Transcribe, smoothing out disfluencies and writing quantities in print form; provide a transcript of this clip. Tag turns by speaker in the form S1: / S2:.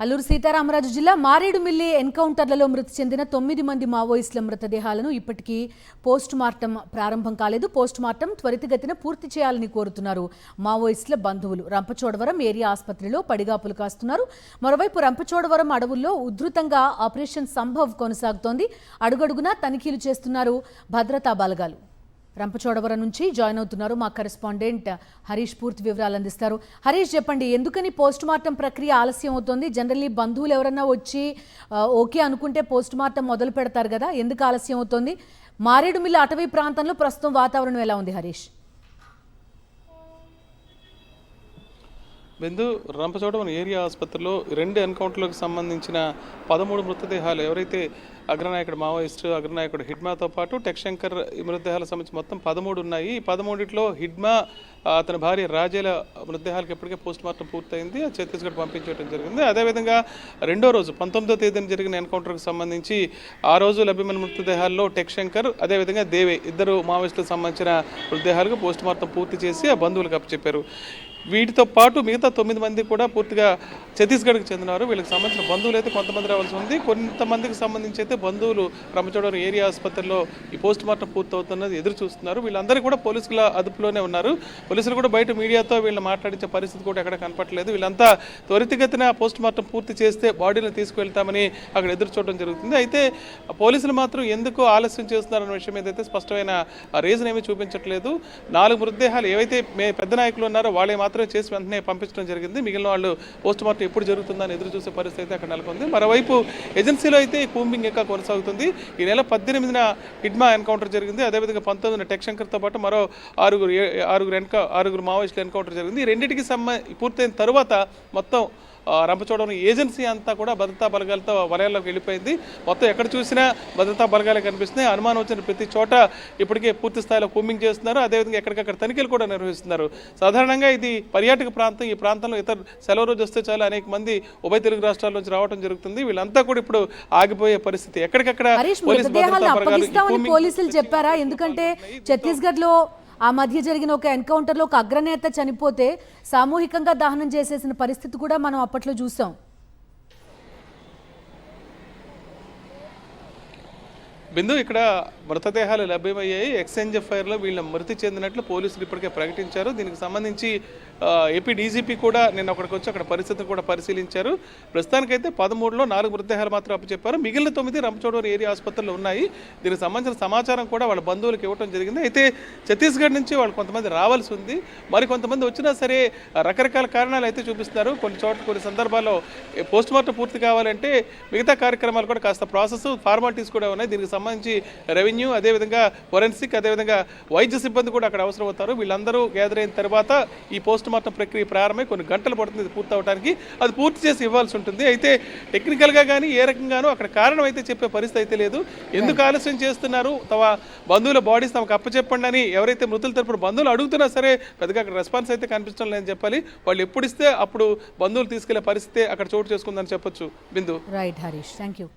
S1: అల్లూరు సీతారామరాజు జిల్లా మారేడుమిల్లి ఎన్కౌంటర్లలో మృతి చెందిన 9 మంది మావోయిస్టుల మృతదేహాలను ఇప్పటికీ పోస్ట్ మార్టం ప్రారంభం కాలేదు. పోస్ట్ మార్టం త్వరితగతిన పూర్తి చేయాలని కోరుతున్నారు మావోయిస్టుల బంధువులు. రంపచోడవరం ఏరియా ఆసుపత్రిలో పడిగాపులు కాస్తున్నారు. మరోవైపు రంపచోడవరం అడవుల్లో ఉధృతంగా ఆపరేషన్ సంభవ్ కొనసాగుతోంది. అడుగడుగునా తనిఖీలు చేస్తున్నారు భద్రతా బలగాలు. రంపచోడవరం నుంచి జాయిన్ అవుతున్నారు మా కరెస్పాండెంట్ హరీష్. పూర్తి వివరాలు అందిస్తారు. హరీష్, చెప్పండి, ఎందుకని పోస్ట్ మార్టం ప్రక్రియ ఆలస్యం అవుతోంది? జనరల్లీ బంధువులు ఎవరన్నా వచ్చి ఓకే అనుకుంటే పోస్ట్ మార్టం మొదలు పెడతారు కదా, ఎందుకు ఆలస్యం అవుతోంది? మారేడుమిల్లి అటవీ ప్రాంతంలో ప్రస్తుతం వాతావరణం ఎలా ఉంది హరీష్?
S2: బిందు, రంపచోడవరం ఏరియా ఆసుపత్రిలో 2 ఎన్కౌంటర్లకు సంబంధించిన 13 మృతదేహాలు, ఎవరైతే అగ్రనాయకుడు మావోయిస్టు అగ్రనాయకుడు హిడ్మాతో పాటు టెక్శంకర్ మృతదేహాలకు సంబంధించి మొత్తం 13 ఉన్నాయి. ఈ 13లో హిడ్మా అతని భార్య రాజేల మృతదేహాలకు ఇప్పటికే పోస్ట్ మార్టం పూర్తయింది. ఛత్తీస్గఢ్ పంపించడం జరిగింది. అదేవిధంగా రెండో రోజు 19వ తేదీన జరిగిన ఎన్కౌంటర్కి సంబంధించి ఆ రోజు లభ్యమైన మృతదేహాల్లో టెక్శంకర్ అదేవిధంగా దేవే ఇద్దరు మావోయిస్టులకు సంబంధించిన మృతదేహాలకు పోస్ట్ మార్టం పూర్తి చేసి ఆ బంధువులకు అప్పచెప్పారు. వీటితో పాటు మిగతా 9 మంది కూడా పూర్తిగా ఛత్తీస్గఢ్కి చెందినారు. వీళ్ళకి సంబంధించిన బంధువులు అయితే కొంతమంది రావాల్సి ఉంది. కొంతమందికి సంబంధించి అయితే బంధువులు రంపచోడవరం ఏరియా ఆసుపత్రిలో ఈ పోస్ట్ మార్టం పూర్తవుతున్నది ఎదురు చూస్తున్నారు. వీళ్ళందరూ కూడా పోలీసుల అదుపులోనే ఉన్నారు. పోలీసులు కూడా బయట మీడియాతో వీళ్ళని మాట్లాడించే పరిస్థితి కూడా ఎక్కడ కనపట్లేదు. వీళ్ళంతా త్వరితగతిన పోస్ట్ మార్టం పూర్తి చేస్తే బాడీని తీసుకువెళ్తామని అక్కడ ఎదురు చూడడం జరుగుతుంది. అయితే పోలీసులు మాత్రం ఎందుకు ఆలస్యం చేస్తున్నారన్న విషయం ఏదైతే స్పష్టమైన రీజన్ ఏమీ చూపించట్లేదు. 4 మృతదేహాలు ఏవైతే పెద్ద నాయకులు ఉన్నారో వాళ్ళే మాత్రం చేసి వెంటనే పంపించడం జరిగింది. మిగిలిన వాళ్ళు పోస్ట్ మార్టం ఎప్పుడు జరుగుతుందని ఎదురు చూసే పరిస్థితి అయితే అక్కడ నెలకొంది. మరోవైపు ఏజెన్సీలో అయితే కూంబింగ్ ఇంకా కొనసాగుతుంది. ఈ నెల 18న హిడ్మా ఎన్కౌంటర్ జరిగింది. అదేవిధంగా 19న టెక్శంకర్తో పాటు మరో 6 మావోయిస్టుల ఎన్కౌంటర్ జరిగింది. ఈ రెండింటికి పూర్తయిన తరువాత మొత్తం రంపచోడవరం ఏజెన్సీ అంతా కూడా భద్రతా బలగాలతో వలయాల్లోకి వెళ్ళిపోయింది. మొత్తం ఎక్కడ చూసినా భద్రతా బలగాలే కనిపిస్తున్నాయి. అనుమానం వచ్చిన ప్రతి చోట ఇప్పటికే పూర్తి స్థాయిలో కూంబింగ్ చేస్తున్నారు. అదేవిధంగా ఎక్కడికక్కడ తనిఖీలు కూడా నిర్వహిస్తున్నారు. సాధారణంగా ఇది పర్యాటక ప్రాంతం. ఈ ప్రాంతంలో ఇతర సెలవు రోజు వస్తే చాలా అనేక మంది ఉభయ తెలుగు రాష్ట్రాల నుంచి రావడం జరుగుతుంది. వీళ్ళంతా కూడా ఇప్పుడు ఆగిపోయే పరిస్థితి. ఎక్కడికక్కడ
S1: పోలీసులు చెప్పారా? ఎందుకంటే ఛత్తీస్గఢ్ లో ఆ మధ్య జరిగిన ఒక ఎన్కౌంటర్లో ఒక అగ్రనేత చనిపోతే సామూహికంగా దహనం చేసేసిన పరిస్థితి కూడా మనం అప్పట్లో చూసాం.
S2: బిందు, ఇక్కడ మృతదేహాలు లభ్యమయ్యాయి. ఎక్స్చేంజ్ ఫైర్లో వీళ్ళ మృతి చెందినట్లు పోలీసులు ఇప్పటికే ప్రకటించారు. దీనికి సంబంధించి ఏపీ డీజీపీ కూడా నిన్న అక్కడికి వచ్చి అక్కడ పరిస్థితిని కూడా పరిశీలించారు. ప్రస్తుతానికైతే 13లో 4 మృతదేహాలు మాత్రం అప్పచెప్పారు. మిగిలిన 9 రంపచోడవరం ఏరియా ఆసుపత్రిలో ఉన్నాయి. దీనికి సంబంధించిన సమాచారం కూడా వాళ్ళ బంధువులకు ఇవ్వడం జరిగింది. అయితే ఛత్తీస్గఢ్ నుంచి వాళ్ళు కొంతమంది రావాల్సి ఉంది. మరి కొంతమంది వచ్చినా సరే రకరకాల కారణాలు అయితే చూపిస్తున్నారు. కొన్ని సందర్భాల్లో పోస్ట్ మార్టం పూర్తి కావాలంటే మిగతా కార్యక్రమాలు కూడా కాస్త ప్రాసెస్ ఫార్మాలిటీస్ కూడా ఉన్నాయి. దీనికి సంబంధించి రెవెన్యూ, అదేవిధంగా ఫోరెన్సిక్, అదేవిధంగా వైద్య సిబ్బంది కూడా అక్కడ అవసరం అవుతారు. వీళ్ళందరూ గ్యాదర్ అయిన తర్వాత ఈ పోస్ట్ మార్టం ప్రక్రియ ప్రారంభమై కొన్ని గంటలు పడుతుంది ఇది పూర్తి అవడానికి. అది పూర్తి చేసి ఇవ్వాల్సి ఉంటుంది. అయితే టెక్నికల్గా కానీ ఏ రకంగానూ అక్కడ కారణం అయితే చెప్పే పరిస్థితి అయితే లేదు. ఎందుకు ఆలస్యం చేస్తున్నారు, తమ బంధువుల బాడీస్ తమకు అప్పచెప్పండి అని ఎవరైతే మృతుల తరపున బంధువులు అడుగుతున్నా సరే పెద్దగా అక్కడ రెస్పాన్స్ అయితే కనిపించడం లేదని చెప్పాలి. వాళ్ళు ఎప్పుడు ఇస్తే అప్పుడు బంధువులు తీసుకెళ్లే పరిస్థితి అక్కడ చోటు చేసుకుందని చెప్పొచ్చు. Bindu.
S1: Right Harish, thank you.